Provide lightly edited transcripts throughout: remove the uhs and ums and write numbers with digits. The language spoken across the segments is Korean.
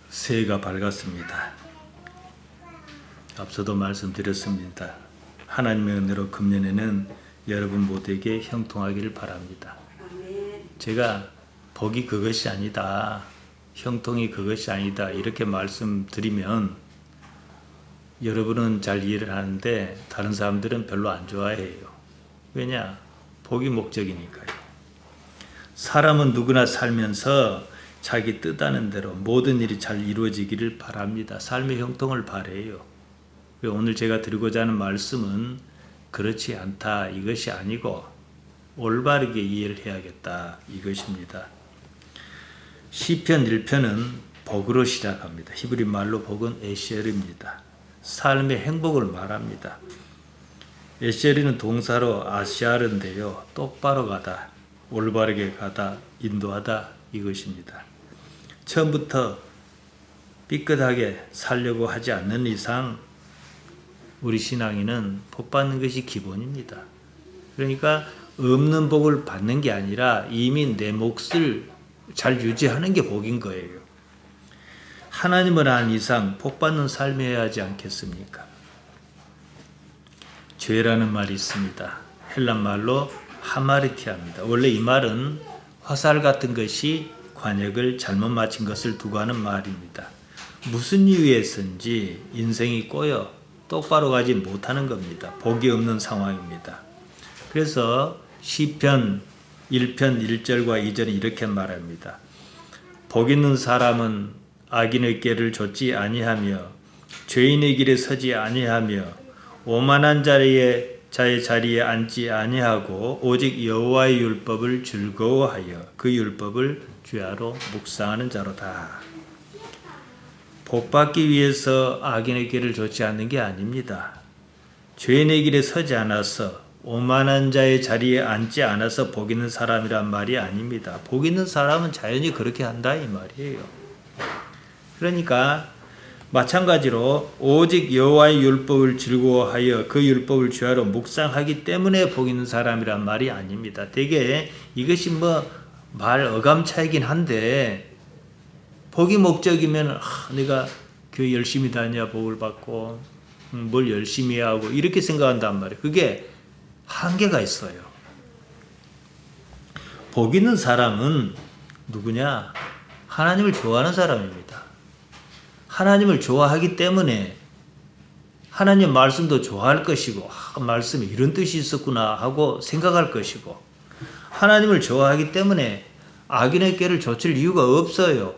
새해가 밝았습니다. 앞서도 말씀드렸습니다. 하나님의 은혜로 금년에는 여러분 모두에게 형통하기를 바랍니다. 제가 복이 그것이 아니다, 형통이 그것이 아니다 이렇게 말씀드리면 여러분은 잘 이해를 하는데 다른 사람들은 별로 안 좋아해요. 왜냐? 복이 목적이니까요. 사람은 누구나 살면서 자기 뜻하는 대로 모든 일이 잘 이루어지기를 바랍니다. 삶의 형통을 바래요. 오늘 제가 드리고자 하는 말씀은 그렇지 않다 이것이 아니고 올바르게 이해를 해야겠다 이것입니다. 시편 1편은 복으로 시작합니다. 히브리 말로 복은 에셀입니다. 삶의 행복을 말합니다. 에셀이는 동사로 아시아르인데요. 똑바로 가다, 올바르게 가다, 인도하다 이것입니다. 처음부터 삐끗하게 살려고 하지 않는 이상 우리 신앙인은 복 받는 것이 기본입니다. 그러니까 없는 복을 받는 게 아니라 이미 내 몫을 잘 유지하는 게 복인 거예요. 하나님을 아는 이상 복 받는 삶이어야 하지 않겠습니까? 죄라는 말이 있습니다. 헬란 말로 하마르티아입니다. 원래 이 말은 화살 같은 것이 관역을 잘못 맞힌 것을 두고 하는 말입니다. 무슨 이유에서인지 인생이 꼬여 똑바로 가지 못하는 겁니다. 복이 없는 상황입니다. 그래서 시편 1편 1절과 2절은 이렇게 말합니다. 복 있는 사람은 악인의 꾀를 좇지 아니하며 죄인의 길에 서지 아니하며 오만한 자의 자리에 앉지 아니하고 오직 여호와의 율법을 즐거워하여 그 율법을 주야로 묵상하는 자로다. 복 받기 위해서 악인의 길을 좇지 않는 게 아닙니다. 죄인의 길에 서지 않아서 오만한 자의 자리에 앉지 않아서 복 있는 사람이란 말이 아닙니다. 복 있는 사람은 자연히 그렇게 한다 이 말이에요. 그러니까 마찬가지로 오직 여호와의 율법을 즐거워하여 그 율법을 주야로 묵상하기 때문에 복 있는 사람이란 말이 아닙니다. 되게 이것이 말 어감 차이긴 한데 복이 목적이면 내가 교회 열심히 다녀야 복을 받고 뭘 열심히 해야 하고 이렇게 생각한단 말이에요. 그게 한계가 있어요. 복 있는 사람은 누구냐? 하나님을 좋아하는 사람입니다. 하나님을 좋아하기 때문에 하나님 말씀도 좋아할 것이고 말씀에 이런 뜻이 있었구나 하고 생각할 것이고 하나님을 좋아하기 때문에 악인의 꾀를 좇을 이유가 없어요.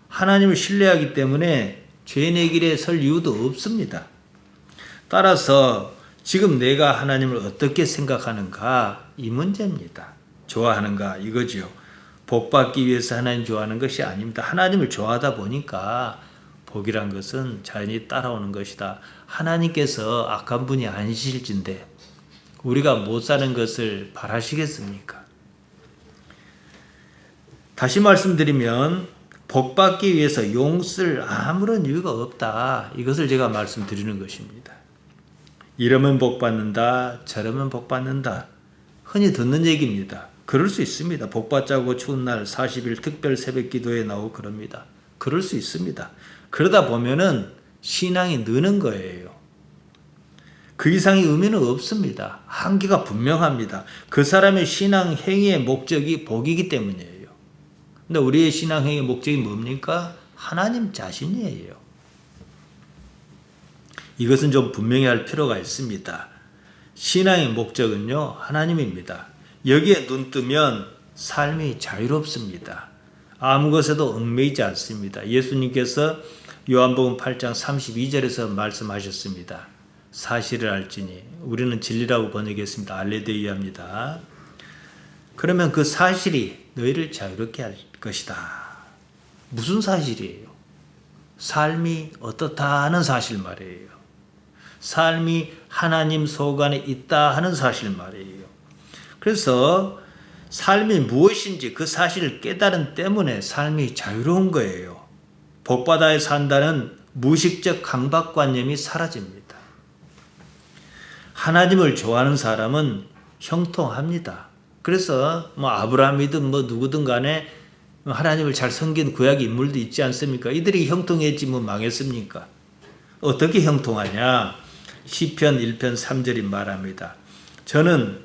하나님을 신뢰하기 때문에 죄인의 길에 설 이유도 없습니다. 따라서 지금 내가 하나님을 어떻게 생각하는가 이 문제입니다. 좋아하는가 이거지요. 복 받기 위해서 하나님 좋아하는 것이 아닙니다. 하나님을 좋아하다 보니까 복이란 것은 자연히 따라오는 것이다. 하나님께서 악한 분이 아니실진데 우리가 못 사는 것을 바라시겠습니까? 다시 말씀드리면 복 받기 위해서 용쓸 아무런 이유가 없다. 이것을 제가 말씀드리는 것입니다. 이러면 복 받는다. 저러면 복 받는다. 흔히 듣는 얘기입니다. 그럴 수 있습니다. 복 받자고 추운 날 40일 특별 새벽 기도에 나오고 그럽니다. 그럴 수 있습니다. 그러다 보면은 신앙이 느는 거예요. 그 이상의 의미는 없습니다. 한계가 분명합니다. 그 사람의 신앙 행위의 목적이 복이기 때문이에요. 근데 우리의 신앙 행위의 목적이 뭡니까? 하나님 자신이에요. 이것은 좀 분명히 할 필요가 있습니다. 신앙의 목적은요, 하나님입니다. 여기에 눈 뜨면 삶이 자유롭습니다. 아무 것에도 얽매이지 않습니다. 예수님께서 요한복음 8장 32절에서 말씀하셨습니다. 사실을 알지니 우리는 진리라고 번역했습니다. 알레데이아입니다. 그러면 그 사실이 너희를 자유롭게 할 것이다. 무슨 사실이에요? 삶이 어떻다 하는 사실 말이에요. 삶이 하나님 속 안에 있다 하는 사실 말이에요. 그래서 삶이 무엇인지 그 사실을 깨달은 때문에 삶이 자유로운 거예요. 복받아야 산다는 무의식적 강박관념이 사라집니다. 하나님을 좋아하는 사람은 형통합니다. 그래서 아브라함이든 누구든 간에 하나님을 잘 섬긴 구약 인물도 있지 않습니까? 이들이 형통했지면 망했습니까? 어떻게 형통하냐? 시편 1편 3절이 말합니다. 저는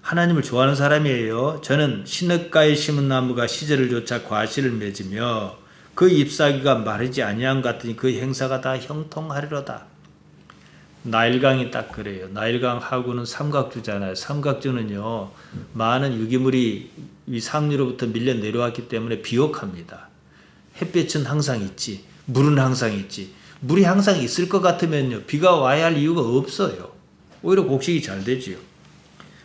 하나님을 좋아하는 사람이에요. 저는 시냇가에 심은 나무가 시절을 쫓아 과실을 맺으며 그 잎사귀가 마르지 아니함 같으니 그 행사가 다 형통하리로다. 나일강이 딱 그래요. 나일강 하구는 삼각주잖아요. 삼각주는요, 많은 유기물이 이 상류로부터 밀려 내려왔기 때문에 비옥합니다. 햇볕은 항상 있지, 물은 항상 있지. 물이 항상 있을 것 같으면요, 비가 와야 할 이유가 없어요. 오히려 곡식이 잘 되지요.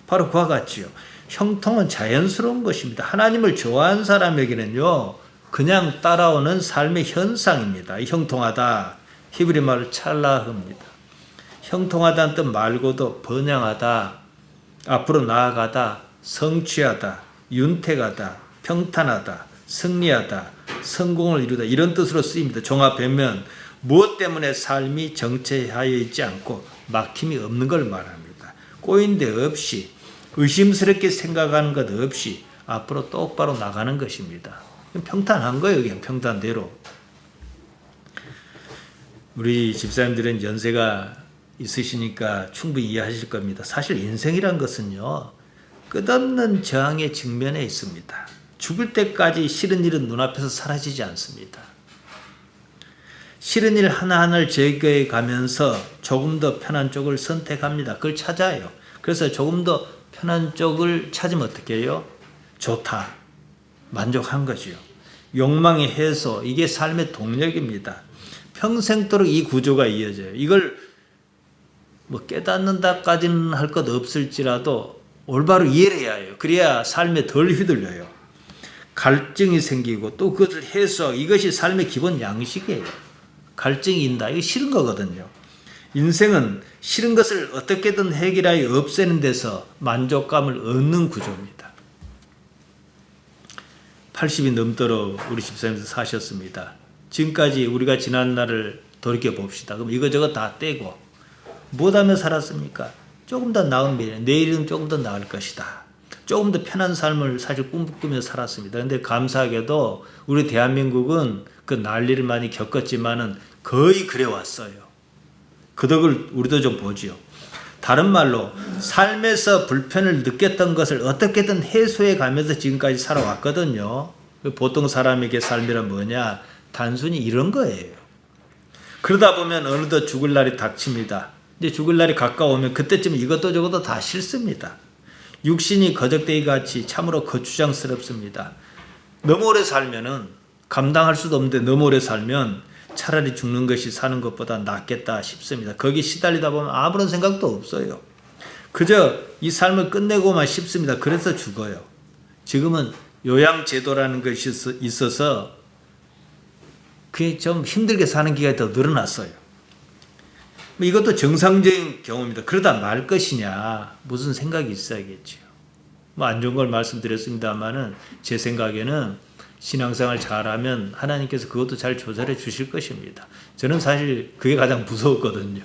바로 그와 같지요. 형통은 자연스러운 것입니다. 하나님을 좋아하는 사람에게는요, 그냥 따라오는 삶의 현상입니다. 형통하다, 히브리 말로 찰라흐입니다. 형통하다는 뜻 말고도 번영하다, 앞으로 나아가다, 성취하다, 윤택하다, 평탄하다, 승리하다, 성공을 이루다 이런 뜻으로 쓰입니다. 종합하면 무엇 때문에 삶이 정체하여 있지 않고 막힘이 없는 걸 말합니다. 꼬인 데 없이 의심스럽게 생각하는 것 없이 앞으로 똑바로 나가는 것입니다. 평탄한 거예요. 그냥 평탄대로. 우리 집사님들은 연세가 있으시니까 충분히 이해하실 겁니다. 사실 인생이란 것은요, 끝없는 저항의 직면에 있습니다. 죽을 때까지 싫은 일은 눈앞에서 사라지지 않습니다. 싫은 일 하나하나를 제거해 가면서 조금 더 편한 쪽을 선택합니다. 그걸 찾아요. 그래서 조금 더 편한 쪽을 찾으면 어떻게 해요? 좋다. 만족한 거죠. 욕망의 해소, 이게 삶의 동력입니다. 평생도록 이 구조가 이어져요. 이걸 깨닫는다까지는 할 것 없을지라도 올바로 이해를 해야 해요. 그래야 삶에 덜 휘둘려요. 갈증이 생기고 또 그것을 해소하고, 이것이 삶의 기본 양식이에요. 갈증이 있다. 이거 싫은 거거든요. 인생은 싫은 것을 어떻게든 해결하여 없애는 데서 만족감을 얻는 구조입니다. 80이 넘도록 우리 집사님도 사셨습니다. 지금까지 우리가 지난 날을 돌이켜 봅시다. 그럼 이거저거 다 떼고 무엇하며 살았습니까? 조금 더 나은 미래, 내일은 조금 더 나을 것이다. 조금 더 편한 삶을 사실 꿈꾸며 살았습니다. 그런데 감사하게도 우리 대한민국은 그 난리를 많이 겪었지만은 거의 그래 왔어요. 그 덕을 우리도 좀 보지요. 다른 말로 삶에서 불편을 느꼈던 것을 어떻게든 해소해 가면서 지금까지 살아왔거든요. 보통 사람에게 삶이란 뭐냐? 단순히 이런 거예요. 그러다 보면 어느덧 죽을 날이 닥칩니다. 이제 죽을 날이 가까우면 그때쯤 이것도 저것도 다 싫습니다. 육신이 거적대기 같이 참으로 거추장스럽습니다. 너무 오래 살면은 감당할 수도 없는데 너무 오래 살면 차라리 죽는 것이 사는 것보다 낫겠다 싶습니다. 거기 시달리다 보면 아무런 생각도 없어요. 그저 이 삶을 끝내고만 싶습니다. 그래서 죽어요. 지금은 요양제도라는 것이 있어서 그게 좀 힘들게 사는 기간이 더 늘어났어요. 이것도 정상적인 경우입니다. 그러다 말 것이냐, 무슨 생각이 있어야겠죠. 안 좋은 걸 말씀드렸습니다만은 제 생각에는 신앙생활 잘하면 하나님께서 그것도 잘 조절해 주실 것입니다. 저는 사실 그게 가장 무서웠거든요.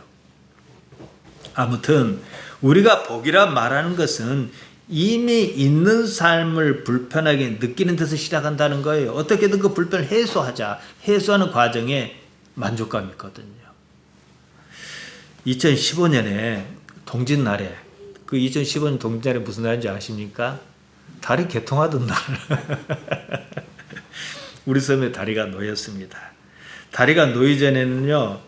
아무튼 우리가 복이라 말하는 것은 이미 있는 삶을 불편하게 느끼는 데서 시작한다는 거예요. 어떻게든 그 불편을 해소하자. 해소하는 과정에 만족감이 있거든요. 2015년에 동짓날에, 그 2015년 동짓날에 무슨 날인지 아십니까? 다리 개통하던 날. 우리 섬에 다리가 놓였습니다. 다리가 놓이 전에는요,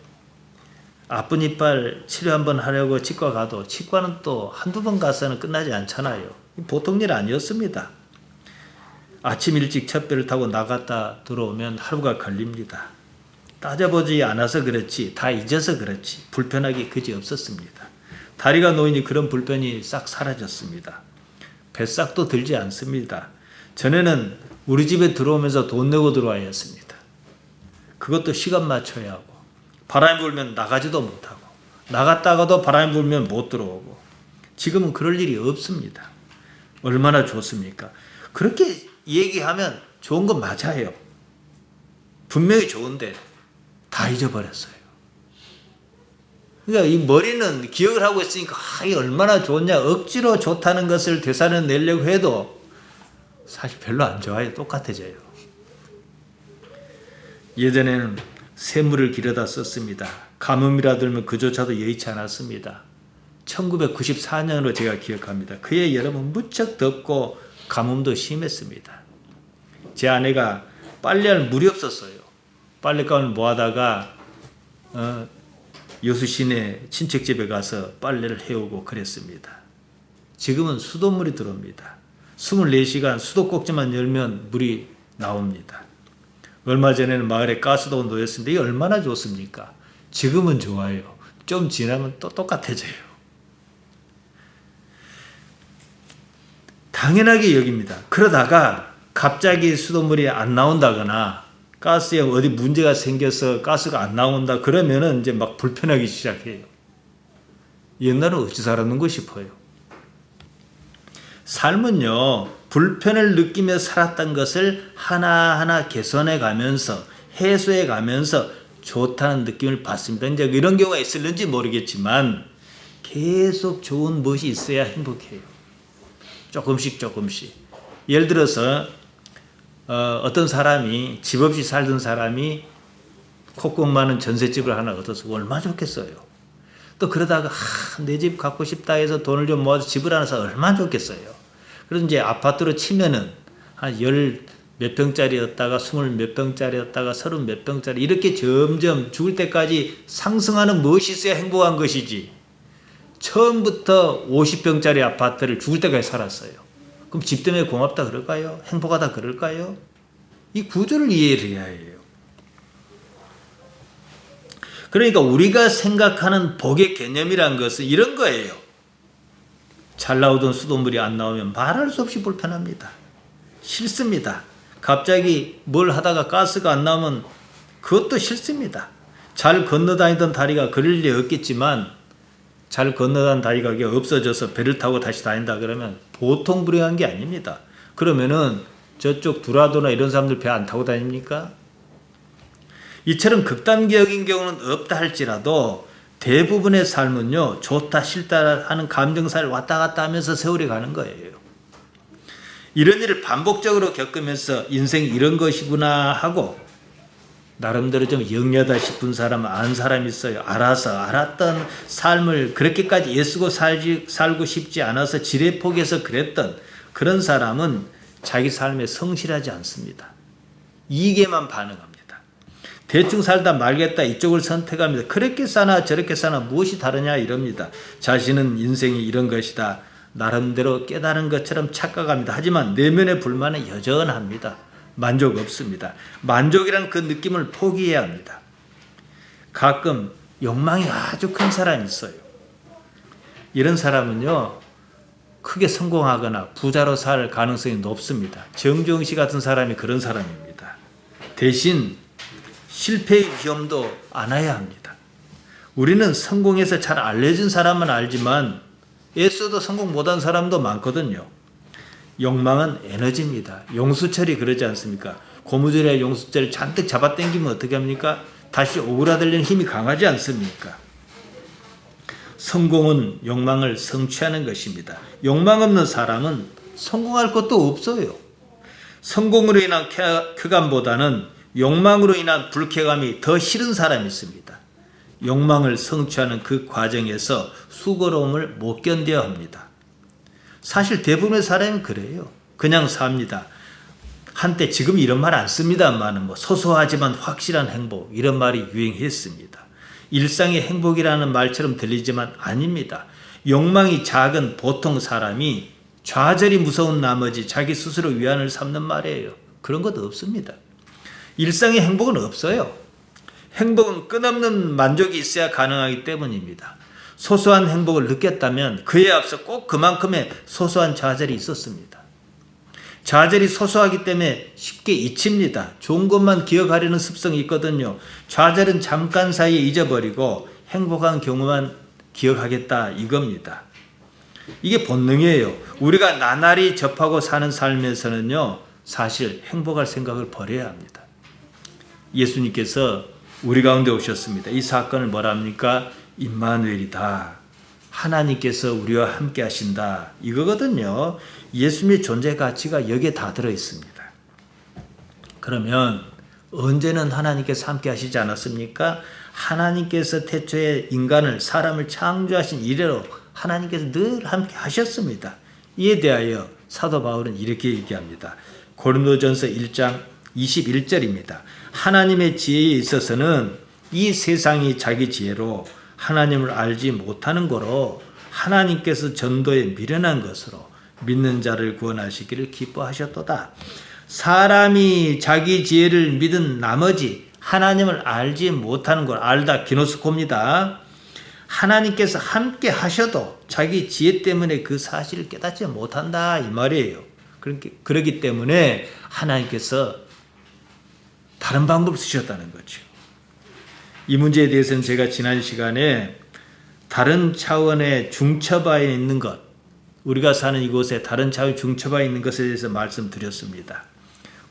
아픈 이빨 치료 한번 하려고 치과 가도 치과는 또 한두 번 가서는 끝나지 않잖아요. 보통 일 아니었습니다. 아침 일찍 찻배를 타고 나갔다 들어오면 하루가 걸립니다. 따져보지 않아서 그렇지, 다 잊어서 그렇지 불편하기 그지 없었습니다. 다리가 놓이니 그런 불편이 싹 사라졌습니다. 뱃삭도 들지 않습니다. 전에는 우리 집에 들어오면서 돈 내고 들어와야 했습니다. 그것도 시간 맞춰야 하고, 바람이 불면 나가지도 못하고, 나갔다가도 바람이 불면 못 들어오고. 지금은 그럴 일이 없습니다. 얼마나 좋습니까? 그렇게 얘기하면 좋은 건 맞아요. 분명히 좋은데 다 잊어버렸어요. 그러니까 이 머리는 기억을 하고 있으니까 이게 얼마나 좋냐, 억지로 좋다는 것을 되살려내려고 해도 사실 별로 안 좋아요. 똑같아져요. 예전에는 샘물을 길어다 썼습니다. 가뭄이라 들면 그조차도 여의치 않았습니다. 1994년으로 제가 기억합니다. 그해 여름은 무척 덥고 가뭄도 심했습니다. 제 아내가 빨래할 물이 없었어요. 빨랫감을 모아다가 여수 시내 친척 집에 가서 빨래를 해오고 그랬습니다. 지금은 수돗물이 들어옵니다. 24시간 수도꼭지만 열면 물이 나옵니다. 얼마 전에는 마을에 가스도 놓였습니다. 이게 얼마나 좋습니까? 지금은 좋아요. 좀 지나면 또 똑같아져요. 당연하게 여깁니다. 그러다가 갑자기 수돗물이 안 나온다거나 가스에 어디 문제가 생겨서 가스가 안 나온다 그러면은 이제 막 불편하기 시작해요. 옛날은 어찌 살았는가 싶어요. 삶은요, 불편을 느끼며 살았던 것을 하나하나 개선해 가면서 해소해 가면서 좋다는 느낌을 받습니다. 이제 이런 경우가 있을는지 모르겠지만 계속 좋은 무엇이 있어야 행복해요. 조금씩. 예를 들어서 어떤 사람이 집 없이 살던 사람이 콧구멍 많은 전셋집을 하나 얻어서 얼마나 좋겠어요. 또 그러다가 내 집 갖고 싶다 해서 돈을 좀 모아서 집을 하나 사 얼마나 좋겠어요. 그래서 이제 아파트로 치면은 한 10 몇 평짜리였다가 20 몇 평짜리였다가 30 몇 평짜리 이렇게 점점 죽을 때까지 상승하는 무엇이 있어야 행복한 것이지. 처음부터 50평짜리 아파트를 죽을 때까지 살았어요. 그럼 집 때문에 고맙다 그럴까요? 행복하다 그럴까요? 이 구조를 이해를 해야 해요. 그러니까 우리가 생각하는 복의 개념이란 것은 이런 거예요. 잘 나오던 수돗물이 안 나오면 말할 수 없이 불편합니다. 싫습니다. 갑자기 뭘 하다가 가스가 안 나오면 그것도 싫습니다. 잘 건너다니던 다리가 그럴 리 없겠지만 잘 건너다니던 다리가 없어져서 배를 타고 다시 다닌다 그러면 보통 불행한 게 아닙니다. 그러면은 저쪽 두라도나 이런 사람들 배 안 타고 다닙니까? 이처럼 극단적인 경우는 없다 할지라도 대부분의 삶은요, 좋다 싫다 하는 감정사를 왔다 갔다 하면서 세월이 가는 거예요. 이런 일을 반복적으로 겪으면서 인생이 이런 것이구나 하고 나름대로 좀 영리하다 싶은 사람은 아는 사람이 있어요. 알았던 삶을 그렇게까지 애쓰고 살고 싶지 않아서 지레 포기해서 그랬던 그런 사람은 자기 삶에 성실하지 않습니다. 이익에만 반응합니다. 대충 살다 말겠다 이쪽을 선택합니다. 그렇게 사나 저렇게 사나 무엇이 다르냐 이럽니다. 자신은 인생이 이런 것이다. 나름대로 깨달은 것처럼 착각합니다. 하지만 내면의 불만은 여전합니다. 만족 없습니다. 만족이란 그 느낌을 포기해야 합니다. 가끔 욕망이 아주 큰 사람이 있어요. 이런 사람은요, 크게 성공하거나 부자로 살 가능성이 높습니다. 정주영 씨 같은 사람이 그런 사람입니다. 대신 실패의 위험도 안아야 합니다. 우리는 성공해서 잘 알려진 사람은 알지만 애써도 성공 못한 사람도 많거든요. 욕망은 에너지입니다. 용수철이 그러지 않습니까? 고무줄에 용수철을 잔뜩 잡아당기면 어떻게 합니까? 다시 오그라들리는 힘이 강하지 않습니까? 성공은 욕망을 성취하는 것입니다. 욕망 없는 사람은 성공할 것도 없어요. 성공으로 인한 쾌감보다는 욕망으로 인한 불쾌감이 더 싫은 사람이 있습니다. 욕망을 성취하는 그 과정에서 수고로움을 못 견뎌야 합니다. 사실 대부분의 사람은 그래요. 그냥 삽니다. 한때 지금 이런 말 안 씁니다만 소소하지만 확실한 행복 이런 말이 유행했습니다. 일상의 행복이라는 말처럼 들리지만 아닙니다. 욕망이 작은 보통 사람이 좌절이 무서운 나머지 자기 스스로 위안을 삼는 말이에요. 그런 것도 없습니다. 일상의 행복은 없어요. 행복은 끝없는 만족이 있어야 가능하기 때문입니다. 소소한 행복을 느꼈다면 그에 앞서 꼭 그만큼의 소소한 좌절이 있었습니다. 좌절이 소소하기 때문에 쉽게 잊힙니다. 좋은 것만 기억하려는 습성이 있거든요. 좌절은 잠깐 사이에 잊어버리고 행복한 경우만 기억하겠다 이겁니다. 이게 본능이에요. 우리가 나날이 접하고 사는 삶에서는요, 사실 행복할 생각을 버려야 합니다. 예수님께서 우리 가운데 오셨습니다. 이 사건을 뭐라 합니까? 임마누엘이다. 하나님께서 우리와 함께 하신다. 이거거든요. 예수님의 존재 가치가 여기에 다 들어 있습니다. 그러면 언제는 하나님께서 함께 하시지 않았습니까? 하나님께서 태초에 인간을, 사람을 창조하신 이래로 하나님께서 늘 함께 하셨습니다. 이에 대하여 사도 바울은 이렇게 얘기합니다. 고린도전서 1장 21절입니다. 하나님의 지혜에 있어서는 이 세상이 자기 지혜로 하나님을 알지 못하는 거로 하나님께서 전도에 미련한 것으로 믿는 자를 구원하시기를 기뻐하셨도다. 사람이 자기 지혜를 믿은 나머지 하나님을 알지 못하는 걸 알다 기노스코입니다. 하나님께서 함께 하셔도 자기 지혜 때문에 그 사실을 깨닫지 못한다 이 말이에요. 그렇기 때문에 하나님께서 다른 방법을 쓰셨다는 거죠. 이 문제에 대해서는 제가 지난 시간에 다른 차원의 중처바에 있는 것, 우리가 사는 이곳에 다른 차원의 중처바에 있는 것에 대해서 말씀드렸습니다.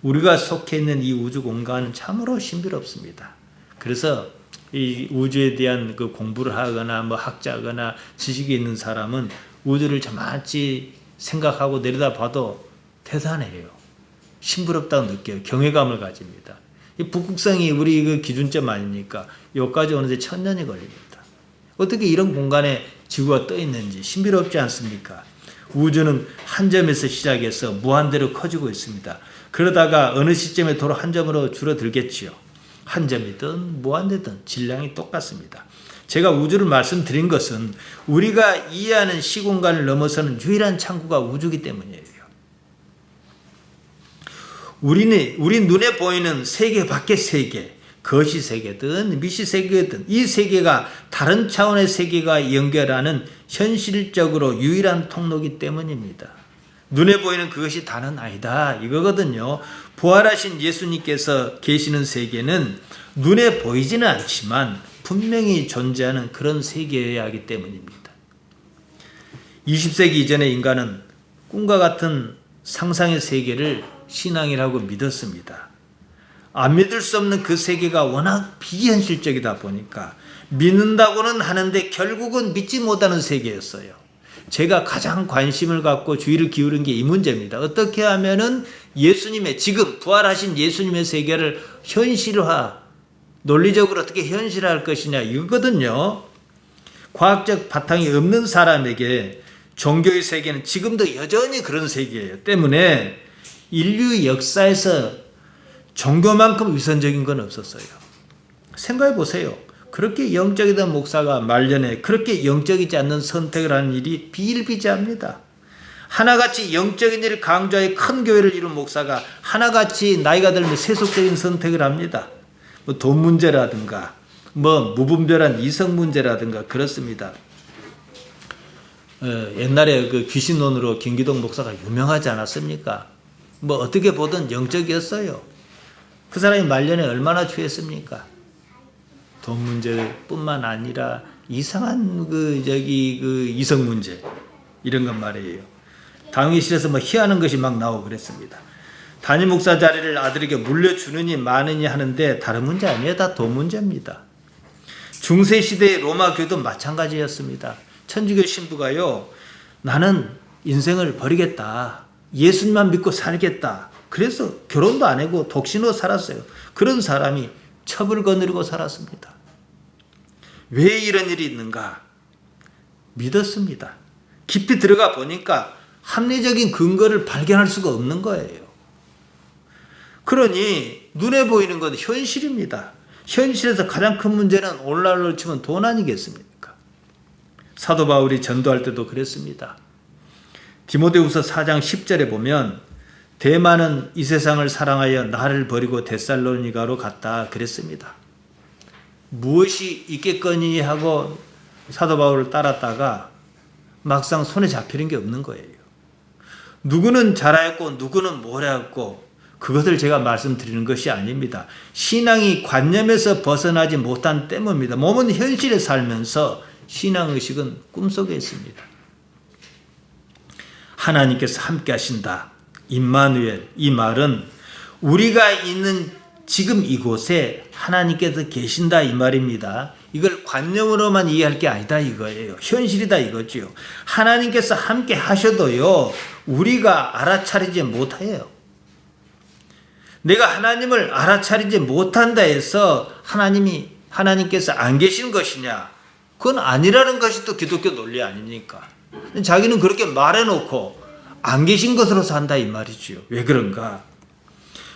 우리가 속해 있는 이 우주 공간은 참으로 신비롭습니다. 그래서 이 우주에 대한 그 공부를 하거나 뭐 학자거나 지식이 있는 사람은 우주를 저만치 생각하고 내려다봐도 대단해요. 신비롭다고 느껴요. 경외감을 가집니다. 이 북극성이 우리 그 기준점 아닙니까? 여기까지 오는데 1000년이 걸립니다. 어떻게 이런 공간에 지구가 떠 있는지 신비롭지 않습니까? 우주는 한 점에서 시작해서 무한대로 커지고 있습니다. 그러다가 어느 시점에 도로 한 점으로 줄어들겠지요. 한 점이든 무한대든 질량이 똑같습니다. 제가 우주를 말씀드린 것은 우리가 이해하는 시공간을 넘어서는 유일한 창구가 우주이기 때문이에요. 우리 눈에 보이는 세계 밖의 세계, 거시 세계든 미시 세계든 이 세계가 다른 차원의 세계가 연결하는 현실적으로 유일한 통로이기 때문입니다. 눈에 보이는 그것이 다는 아니다 이거거든요. 부활하신 예수님께서 계시는 세계는 눈에 보이지는 않지만 분명히 존재하는 그런 세계여야 하기 때문입니다. 20세기 이전의 인간은 꿈과 같은 상상의 세계를 신앙이라고 믿었습니다. 안 믿을 수 없는 그 세계가 워낙 비현실적이다 보니까 믿는다고는 하는데 결국은 믿지 못하는 세계였어요. 제가 가장 관심을 갖고 주의를 기울인 게 이 문제입니다. 어떻게 하면은 예수님의 지금 부활하신 예수님의 세계를 현실화, 논리적으로 어떻게 현실화할 것이냐 이거거든요. 과학적 바탕이 없는 사람에게 종교의 세계는 지금도 여전히 그런 세계예요. 때문에 인류 역사에서 종교만큼 위선적인 건 없었어요. 생각해 보세요. 그렇게 영적이던 목사가 말년에 그렇게 영적이지 않는 선택을 하는 일이 비일비재합니다. 하나같이 영적인 일을 강조하여 큰 교회를 이룬 목사가 하나같이 나이가 들면 세속적인 선택을 합니다. 뭐 돈 문제라든가 뭐 무분별한 이성 문제라든가 그렇습니다. 옛날에 그 귀신론으로 김기동 목사가 유명하지 않았습니까? 뭐 어떻게 보든 영적이었어요. 그 사람이 말년에 얼마나 취했습니까? 돈 문제뿐만 아니라 이상한 그 이성 문제 이런 것 말이에요. 당위실에서 뭐 희하는 것이 막 나오고 그랬습니다. 담임 목사 자리를 아들에게 물려주느니 마느니 하는데 다른 문제 아니에요. 다 돈 문제입니다. 중세 시대의 로마 교도 마찬가지였습니다. 천주교 신부가요, 나는 인생을 버리겠다. 예수님만 믿고 살겠다. 그래서 결혼도 안 하고 독신으로 살았어요. 그런 사람이 첩을 거느리고 살았습니다. 왜 이런 일이 있는가? 믿었습니다. 깊이 들어가 보니까 합리적인 근거를 발견할 수가 없는 거예요. 그러니 눈에 보이는 건 현실입니다. 현실에서 가장 큰 문제는 오늘날로 치면 돈 아니겠습니까? 사도 바울이 전도할 때도 그랬습니다. 디모데후서 4장 10절에 보면 대만은 이 세상을 사랑하여 나를 버리고 데살로니가로 갔다 그랬습니다. 무엇이 있겠거니 하고 사도 바울을 따랐다가 막상 손에 잡히는 게 없는 거예요. 누구는 잘하였고 누구는 못하였고 그것을 제가 말씀드리는 것이 아닙니다. 신앙이 관념에서 벗어나지 못한 때문입니다. 몸은 현실에 살면서 신앙의식은 꿈속에 있습니다. 하나님께서 함께 하신다. 임마누엘, 이 말은 우리가 있는 지금 이곳에 하나님께서 계신다 이 말입니다. 이걸 관념으로만 이해할 게 아니다 이거예요. 현실이다 이거지요. 하나님께서 함께 하셔도요, 우리가 알아차리지 못해요. 내가 하나님을 알아차리지 못한다 해서 하나님께서 안 계신 것이냐? 그건 아니라는 것이 또 기독교 논리 아닙니까? 자기는 그렇게 말해놓고 안 계신 것으로 산다 이 말이지요. 왜 그런가?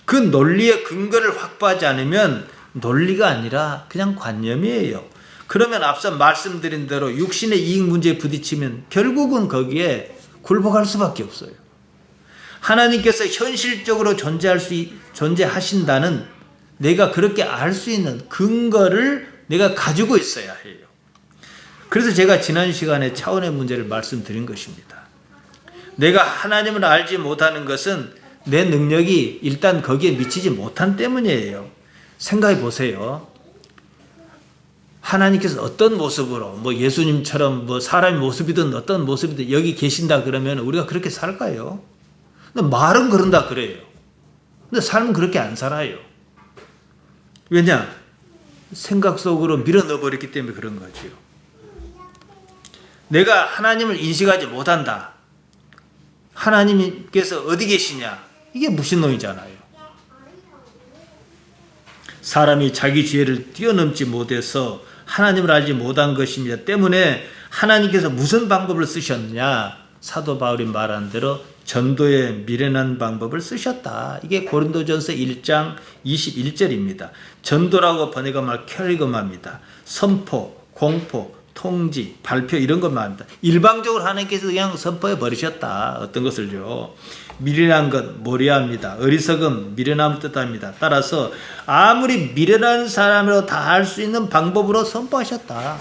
그 논리의 근거를 확보하지 않으면 논리가 아니라 그냥 관념이에요. 그러면 앞서 말씀드린 대로 육신의 이익 문제에 부딪히면 결국은 거기에 굴복할 수밖에 없어요. 하나님께서 현실적으로 존재하신다는 내가 그렇게 알 수 있는 근거를 내가 가지고 있어야 해요. 그래서 제가 지난 시간에 차원의 문제를 말씀드린 것입니다. 내가 하나님을 알지 못하는 것은 내 능력이 일단 거기에 미치지 못한 때문이에요. 생각해 보세요. 하나님께서 어떤 모습으로, 예수님처럼 사람의 모습이든 어떤 모습이든 여기 계신다 그러면 우리가 그렇게 살까요? 근데 말은 그런다 그래요. 근데 삶은 그렇게 안 살아요. 왜냐? 생각 속으로 밀어 넣어버렸기 때문에 그런 거지요. 내가 하나님을 인식하지 못한다. 하나님께서 어디 계시냐? 이게 무신론이잖아요. 사람이 자기 지혜를 뛰어넘지 못해서 하나님을 알지 못한 것입니다. 때문에 하나님께서 무슨 방법을 쓰셨느냐? 사도 바울이 말한 대로 전도의 미련한 방법을 쓰셨다. 이게 고린도전서 1장 21절입니다. 전도라고 번역하면 캐리그마입니다. 선포, 공포, 통지, 발표 이런 것만 합니다. 일방적으로 하나님께서 그냥 선포해 버리셨다. 어떤 것을요. 미련한 것 모리아입니다. 어리석음 미련함을 뜻합니다. 따라서 아무리 미련한 사람으로 다 할 수 있는 방법으로 선포하셨다.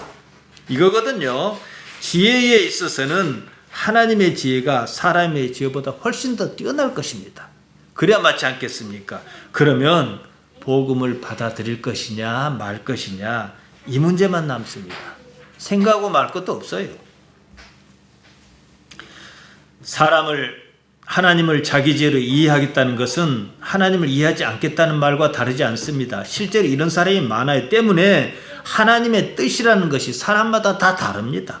이거거든요. 지혜에 있어서는 하나님의 지혜가 사람의 지혜보다 훨씬 더 뛰어날 것입니다. 그래야 맞지 않겠습니까? 그러면 복음을 받아들일 것이냐 말 것이냐 이 문제만 남습니다. 생각하고 말 것도 없어요. 하나님을 자기 지혜로 이해하겠다는 것은 하나님을 이해하지 않겠다는 말과 다르지 않습니다. 실제로 이런 사람이 많아요. 때문에 하나님의 뜻이라는 것이 사람마다 다 다릅니다.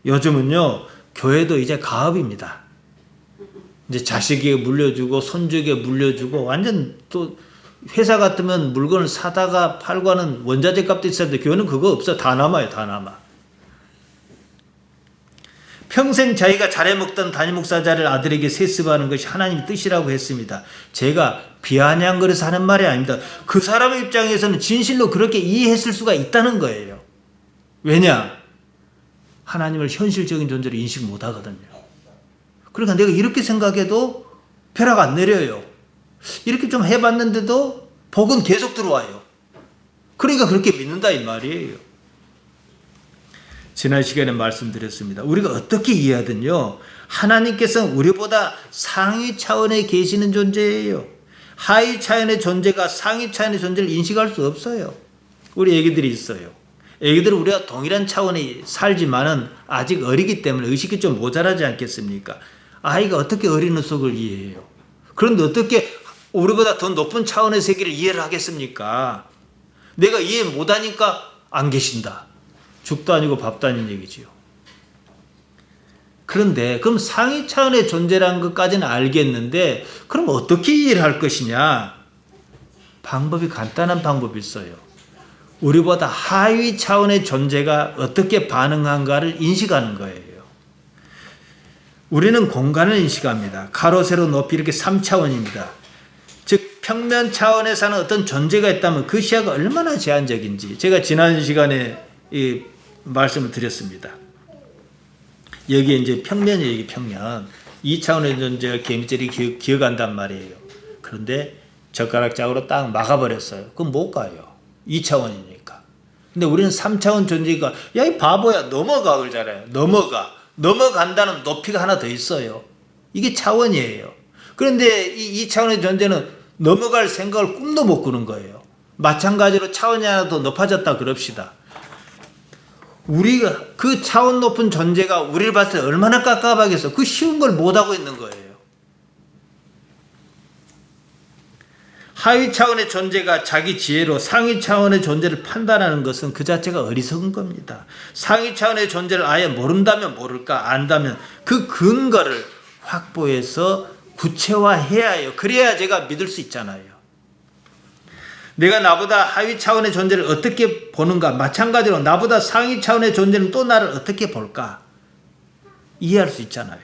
요즘은요, 교회도 이제 가업입니다. 이제 자식에게 물려주고 손주에게 물려주고 완전 또 회사 같으면 물건을 사다가 팔고 하는 원자재 값도 있었는데 교회는 그거 없어. 다 남아요. 다 남아. 평생 자기가 잘해먹던 담임 목사 자리를 아들에게 세습하는 것이 하나님의 뜻이라고 했습니다. 제가 비아냥거려서 하는 말이 아닙니다. 그 사람의 입장에서는 진실로 그렇게 이해했을 수가 있다는 거예요. 왜냐? 하나님을 현실적인 존재로 인식 못하거든요. 그러니까 내가 이렇게 생각해도 벼락 안 내려요. 이렇게 좀 해봤는데도 복은 계속 들어와요. 그러니까 그렇게 믿는다 이 말이에요. 지난 시간에 말씀드렸습니다. 우리가 어떻게 이해하든요, 하나님께서는 우리보다 상위 차원에 계시는 존재예요. 하위 차원의 존재가 상위 차원의 존재를 인식할 수 없어요. 우리 애기들이 있어요. 애기들은 우리가 동일한 차원에 살지만은 아직 어리기 때문에 의식이 좀 모자라지 않겠습니까? 아이가 어떻게 어린의 속을 이해해요? 그런데 어떻게 우리보다 더 높은 차원의 세계를 이해를 하겠습니까? 내가 이해 못하니까 안 계신다. 죽도 아니고 밥도 아닌 얘기지요. 그런데 그럼 상위 차원의 존재라는 것까지는 알겠는데 그럼 어떻게 이해를 할 것이냐? 방법이 간단한 방법이 있어요. 우리보다 하위 차원의 존재가 어떻게 반응한가를 인식하는 거예요. 우리는 공간을 인식합니다. 가로, 세로, 높이 이렇게 3차원입니다. 즉 평면 차원에 사는 어떤 존재가 있다면 그 시야가 얼마나 제한적인지 제가 지난 시간에 이 말씀을 드렸습니다. 여기에 이제 평면이에요. 여기 평면. 2차원의 존재가 개미줄이 기어간단 말이에요. 그런데 젓가락 자국으로 딱 막아버렸어요. 그럼 못 가요. 2차원이니까. 근데 우리는 3차원 존재가 야, 이 바보야 넘어가 그러잖아요. 넘어간다는 높이가 하나 더 있어요. 이게 차원이에요. 그런데 이 2차원의 존재는 넘어갈 생각을 꿈도 못 꾸는 거예요. 마찬가지로 차원이 하나 더 높아졌다 그럽시다. 우리가 그 차원 높은 존재가 우리를 봤을 때 얼마나 깝깝하겠어. 그 쉬운 걸 못하고 있는 거예요. 하위 차원의 존재가 자기 지혜로 상위 차원의 존재를 판단하는 것은 그 자체가 어리석은 겁니다. 상위 차원의 존재를 아예 모른다면 모를까, 안다면 그 근거를 확보해서 구체화해야 해요. 그래야 제가 믿을 수 있잖아요. 내가 나보다 하위 차원의 존재를 어떻게 보는가, 마찬가지로 나보다 상위 차원의 존재는 또 나를 어떻게 볼까 이해할 수 있잖아요.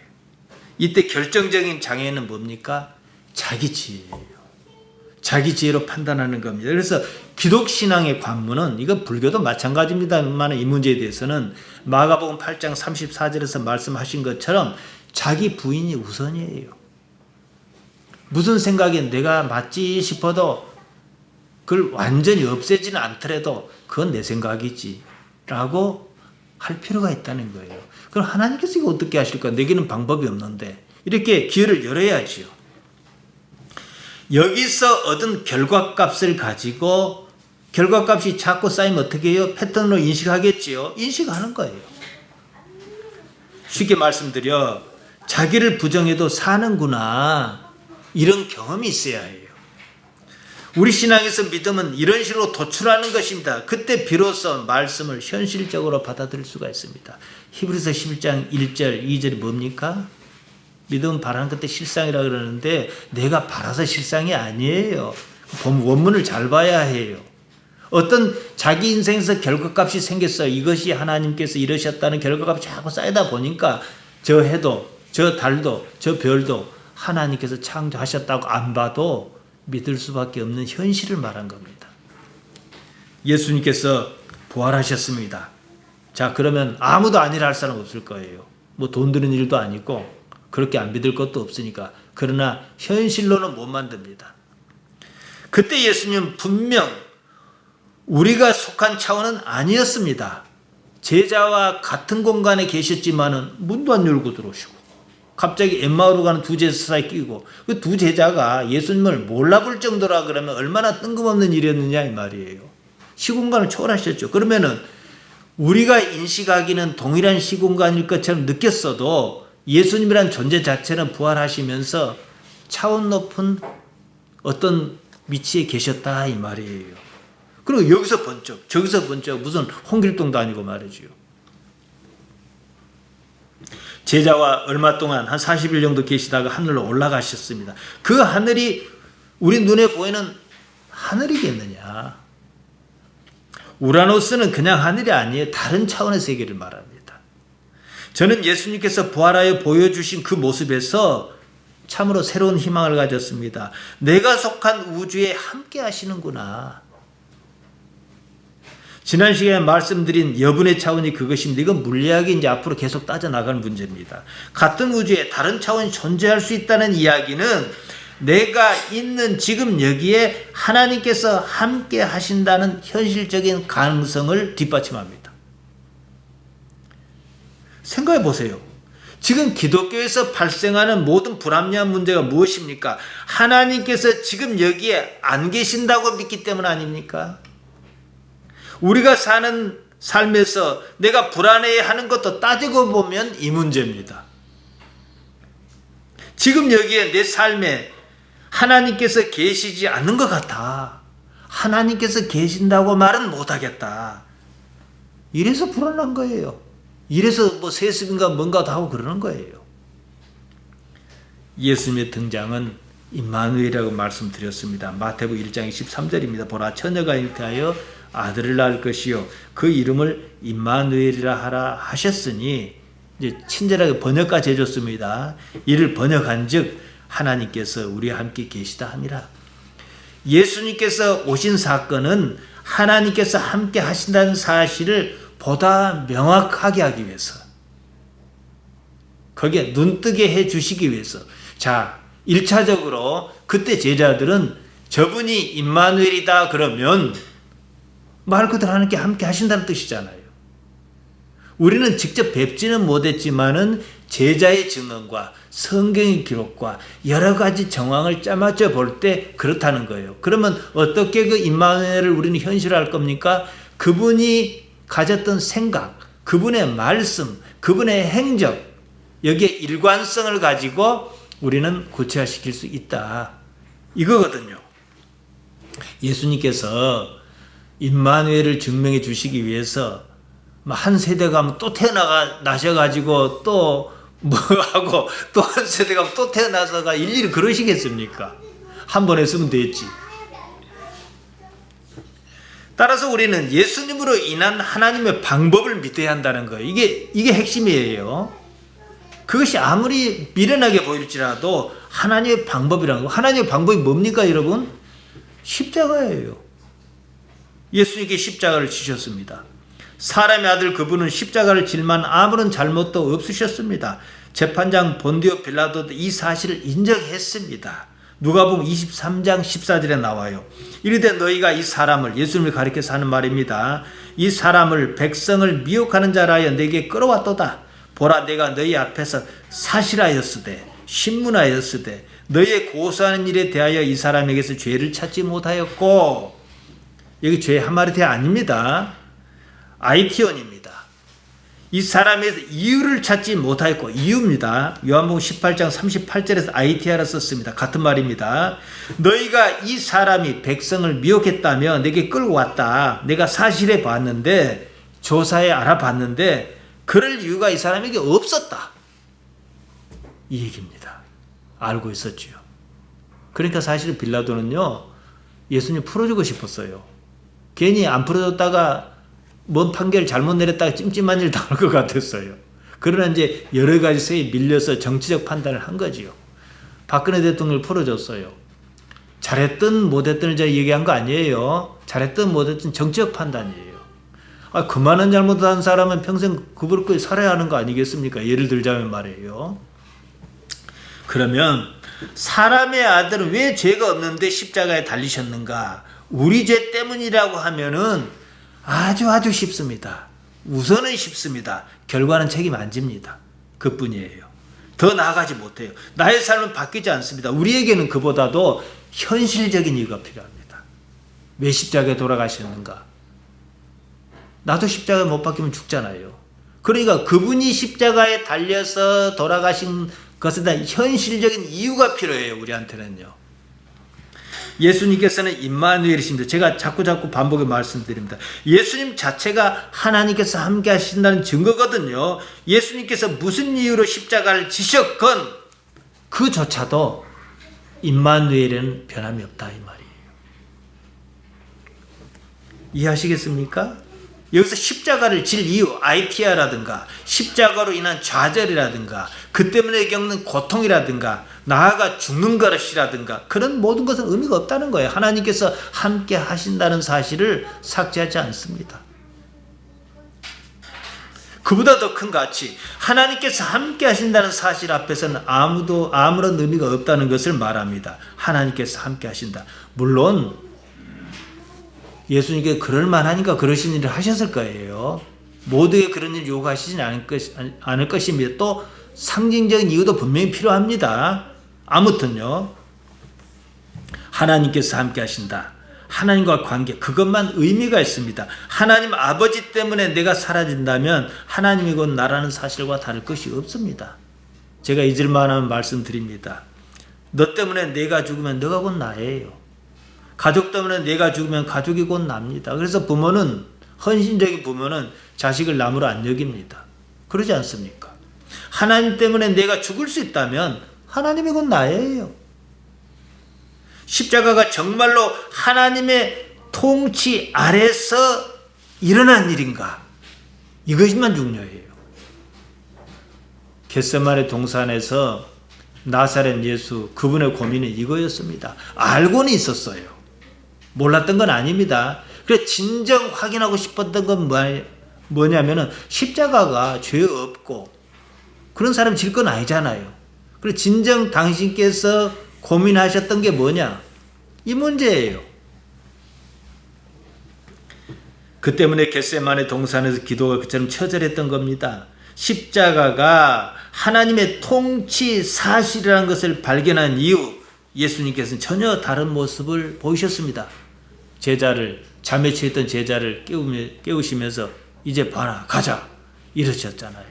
이때 결정적인 장애는 뭡니까? 자기 지혜예요. 자기 지혜로 판단하는 겁니다. 그래서 기독신앙의 관문은, 이건 불교도 마찬가지입니다만 이 문제에 대해서는 마가복음 8장 34절에서 말씀하신 것처럼 자기 부인이 우선이에요. 무슨 생각에 내가 맞지 싶어도 그걸 완전히 없애지는 않더라도 그건 내 생각이지 라고 할 필요가 있다는 거예요. 그럼 하나님께서 이거 어떻게 하실까? 내게는 방법이 없는데 이렇게 기회를 열어야지요. 여기서 얻은 결과값을 가지고 결과값이 자꾸 쌓이면 어떻게 해요? 패턴으로 인식하겠지요. 인식하는 거예요. 쉽게 말씀드려 자기를 부정해도 사는구나 이런 경험이 있어야 해요. 우리 신앙에서 믿음은 이런 식으로 도출하는 것입니다. 그때 비로소 말씀을 현실적으로 받아들일 수가 있습니다. 히브리서 11장 1절 2절이 뭡니까? 믿음은 바라는 것때 실상이라 그러는데 내가 바라서 실상이 아니에요. 원문을 잘 봐야 해요. 어떤 자기 인생에서 결과값이 생겼어요. 이것이 하나님께서 이러셨다는 결과값이 자꾸 쌓이다 보니까 저 해도 저 달도 저 별도 하나님께서 창조하셨다고 안 봐도 믿을 수밖에 없는 현실을 말한 겁니다. 예수님께서 부활하셨습니다. 자, 그러면 아무도 아니라 할 사람 없을 거예요. 뭐 돈 드는 일도 아니고 그렇게 안 믿을 것도 없으니까. 그러나 현실로는 못 만듭니다. 그때 예수님은 분명 우리가 속한 차원은 아니었습니다. 제자와 같은 공간에 계셨지만은 문도 안 열고 들어오시고 갑자기 엠마오로 가는 두 제자 사이에 끼고 그 두 제자가 예수님을 몰라볼 정도라 그러면 얼마나 뜬금없는 일이었느냐 이 말이에요. 시공간을 초월하셨죠. 그러면은 우리가 인식하기는 동일한 시공간일 것처럼 느꼈어도 예수님이란 존재 자체는 부활하시면서 차원 높은 어떤 위치에 계셨다 이 말이에요. 그리고 여기서 번쩍 저기서 번쩍 무슨 홍길동도 아니고 말이죠. 제자와 얼마 동안 한 40일 정도 계시다가 하늘로 올라가셨습니다. 그 하늘이 우리 눈에 보이는 하늘이겠느냐. 우라노스는 그냥 하늘이 아니에요. 다른 차원의 세계를 말합니다. 저는 예수님께서 부활하여 보여주신 그 모습에서 참으로 새로운 희망을 가졌습니다. 내가 속한 우주에 함께 하시는구나. 지난 시간에 말씀드린 여분의 차원이 그것입니다. 이건 물리학이 이제 앞으로 계속 따져나가는 문제입니다. 같은 우주에 다른 차원이 존재할 수 있다는 이야기는 내가 있는 지금 여기에 하나님께서 함께 하신다는 현실적인 가능성을 뒷받침합니다. 생각해 보세요. 지금 기독교에서 발생하는 모든 불합리한 문제가 무엇입니까? 하나님께서 지금 여기에 안 계신다고 믿기 때문 아닙니까? 우리가 사는 삶에서 내가 불안해하는 것도 따지고 보면 이 문제입니다. 지금 여기에 내 삶에 하나님께서 계시지 않는 것 같아. 하나님께서 계신다고 말은 못하겠다. 이래서 불안한 거예요. 이래서 뭐 세습인가 뭔가도 하고 그러는 거예요. 예수님의 등장은 임마누엘이라고 말씀드렸습니다. 마태복음 1장 23절입니다. 보라 처녀가 잉태하여 아들을 낳을 것이요 그 이름을 임마누엘이라 하라 하셨으니 이제 친절하게 번역까지 해줬습니다. 이를 번역한즉 하나님께서 우리와 함께 계시다 함이라. 예수님께서 오신 사건은 하나님께서 함께 하신다는 사실을 보다 명확하게 하기 위해서, 거기에 눈뜨게 해 주시기 위해서. 자, 1차적으로 그때 제자들은 저분이 임마누엘이다 그러면 말 그대로 하나님께 함께 하신다는 뜻이잖아요. 우리는 직접 뵙지는 못했지만은 제자의 증언과 성경의 기록과 여러 가지 정황을 짜맞춰 볼 때 그렇다는 거예요. 그러면 어떻게 그 임마누엘을 우리는 현실화할 겁니까? 그분이 가졌던 생각, 그분의 말씀, 그분의 행적, 여기에 일관성을 가지고 우리는 구체화시킬 수 있다. 이거거든요. 예수님께서 임마누엘을 증명해 주시기 위해서 한 세대가 또 태어나셔가지고 또 뭐하고 또 한 세대가 또 태어나서가 일일이 그러시겠습니까? 한 번 했으면 됐지. 따라서 우리는 예수님으로 인한 하나님의 방법을 믿어야 한다는 거예요. 이게 핵심이에요. 그것이 아무리 미련하게 보일지라도 하나님의 방법이라는 거. 하나님의 방법이 뭡니까, 여러분? 십자가예요. 예수님께 십자가를 지셨습니다. 사람의 아들 그분은 십자가를 질만 아무런 잘못도 없으셨습니다. 재판장 본디오 빌라도도 이 사실을 인정했습니다. 누가복음 23장 14절에 나와요. 이르되 너희가 이 사람을, 예수님을 가리켜서 하는 말입니다. 이 사람을 백성을 미혹하는 자라여 내게 끌어왔도다. 보라, 내가 너희 앞에서 사실하였으되 신문하였으되 너희의 고소하는 일에 대하여 이 사람에게서 죄를 찾지 못하였고, 여기 죄 하마리테 아닙니다. 아이티온입니다. 이 사람에서 이유를 찾지 못하였고, 이유입니다. 요한복음 18장 38절에서 아이티아라 썼습니다. 같은 말입니다. 너희가 이 사람이 백성을 미혹했다며 내게 끌고 왔다. 내가 사실해 봤는데, 조사해 알아봤는데 그럴 이유가 이 사람에게 없었다. 이 얘기입니다. 알고 있었지요. 그러니까 사실은 빌라도는요, 예수님 풀어주고 싶었어요. 괜히 안 풀어줬다가 뭔 판결 잘못 내렸다가 찜찜한 일 당할 것 같았어요. 그러나 이제 여러 가지 세에 밀려서 정치적 판단을 한 거지요. 박근혜 대통령을 풀어줬어요. 잘했든 못했든을 제가 얘기한 거 아니에요. 잘했든 못했든 정치적 판단이에요. 그만한 잘못한 사람은 평생 그렇게 살아야 하는 거 아니겠습니까? 예를 들자면 말이에요. 그러면 사람의 아들은 왜 죄가 없는데 십자가에 달리셨는가? 우리 죄 때문이라고 하면은 아주 쉽습니다. 우선은 쉽습니다. 결과는 책임 안 집니다. 그뿐이에요. 더 나아가지 못해요. 나의 삶은 바뀌지 않습니다. 우리에게는 그보다도 현실적인 이유가 필요합니다. 왜 십자가에 돌아가셨는가? 나도 십자가에 못 박히면 죽잖아요. 그러니까 그분이 십자가에 달려서 돌아가신 것에 대한 현실적인 이유가 필요해요. 우리한테는요. 예수님께서는 임마누엘이십니다. 제가 자꾸 반복해 말씀드립니다. 예수님 자체가 하나님께서 함께 하신다는 증거거든요. 예수님께서 무슨 이유로 십자가를 지셨건 그조차도 임마누엘에는 변함이 없다, 이 말이에요. 이해하시겠습니까? 여기서 십자가를 질 이유, 아이티아라든가 십자가로 인한 좌절이라든가 그 때문에 겪는 고통이라든가 나아가 죽는 것이라든가 그런 모든 것은 의미가 없다는 거예요. 하나님께서 함께 하신다는 사실을 삭제하지 않습니다. 그보다 더 큰 가치, 하나님께서 함께 하신다는 사실 앞에서는 아무런 의미가 없다는 것을 말합니다. 하나님께서 함께 하신다. 물론 예수님께 그럴 만하니까 그러신 일을 하셨을 거예요. 모두에 그런 일을 요구하시진 않을 것입니다. 또 상징적인 이유도 분명히 필요합니다. 아무튼요, 하나님께서 함께 하신다. 하나님과 관계, 그것만 의미가 있습니다. 하나님 아버지 때문에 내가 사라진다면 하나님이 곧 나라는 사실과 다를 것이 없습니다. 제가 잊을만 하면 말씀드립니다. 너 때문에 내가 죽으면 너가 곧 나예요. 가족 때문에 내가 죽으면 가족이 곧 납니다. 그래서 부모는, 헌신적인 부모는 자식을 남으로 안 여깁니다. 그러지 않습니까? 하나님 때문에 내가 죽을 수 있다면 하나님이 곧 나예요. 십자가가 정말로 하나님의 통치 아래서 일어난 일인가? 이것만 중요해요. 겟세마네 동산에서 나사렛 예수, 그분의 고민은 이거였습니다. 알고는 있었어요. 몰랐던 건 아닙니다. 그래서 진정 확인하고 싶었던 건 뭐냐면은 십자가가 죄 없고 그런 사람 질 건 아니잖아요. 그래서 진정 당신께서 고민하셨던 게 뭐냐? 이 문제예요. 그 때문에 겟세마네 동산에서 기도가 그처럼 처절했던 겁니다. 십자가가 하나님의 통치 사실이라는 것을 발견한 이후 예수님께서는 전혀 다른 모습을 보이셨습니다. 잠에 취했던 제자를 깨우시면서 이제 봐라, 가자 이러셨잖아요.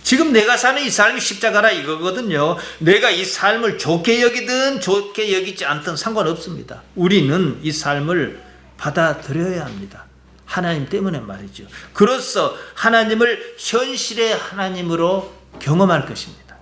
지금 내가 사는 이 삶이 십자가라 이거거든요. 내가 이 삶을 좋게 여기든 좋게 여기지 않든 상관없습니다. 우리는 이 삶을 받아들여야 합니다. 하나님 때문에 말이죠. 그로써 하나님을 현실의 하나님으로 경험할 것입니다.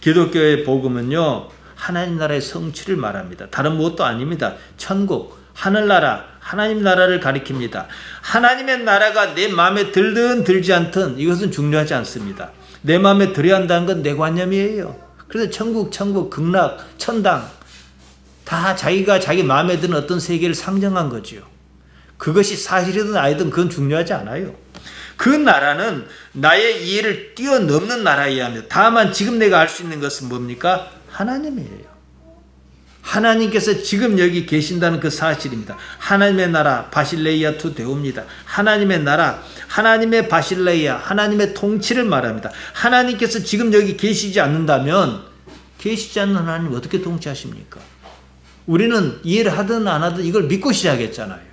기독교의 복음은요, 하나님 나라의 성취를 말합니다. 다른 무엇도 아닙니다. 천국, 하늘나라, 하나님 나라를 가리킵니다. 하나님의 나라가 내 마음에 들든 들지 않든 이것은 중요하지 않습니다. 내 마음에 들어야 한다는 건 내 관념이에요. 그래서 천국, 극락, 천당 다 자기가 자기 마음에 드는 어떤 세계를 상정한 거지요. 그것이 사실이든 아니든 그건 중요하지 않아요. 그 나라는 나의 이해를 뛰어넘는 나라여야 합니다. 다만 지금 내가 알 수 있는 것은 뭡니까? 하나님이에요. 하나님께서 지금 여기 계신다는 그 사실입니다. 하나님의 나라 바실레이아 투 데오입니다. 하나님의 나라, 하나님의 바실레이아, 하나님의 통치를 말합니다. 하나님께서 지금 여기 계시지 않는다면 계시지 않는 하나님 어떻게 통치하십니까? 우리는 이해를 하든 안 하든 이걸 믿고 시작했잖아요.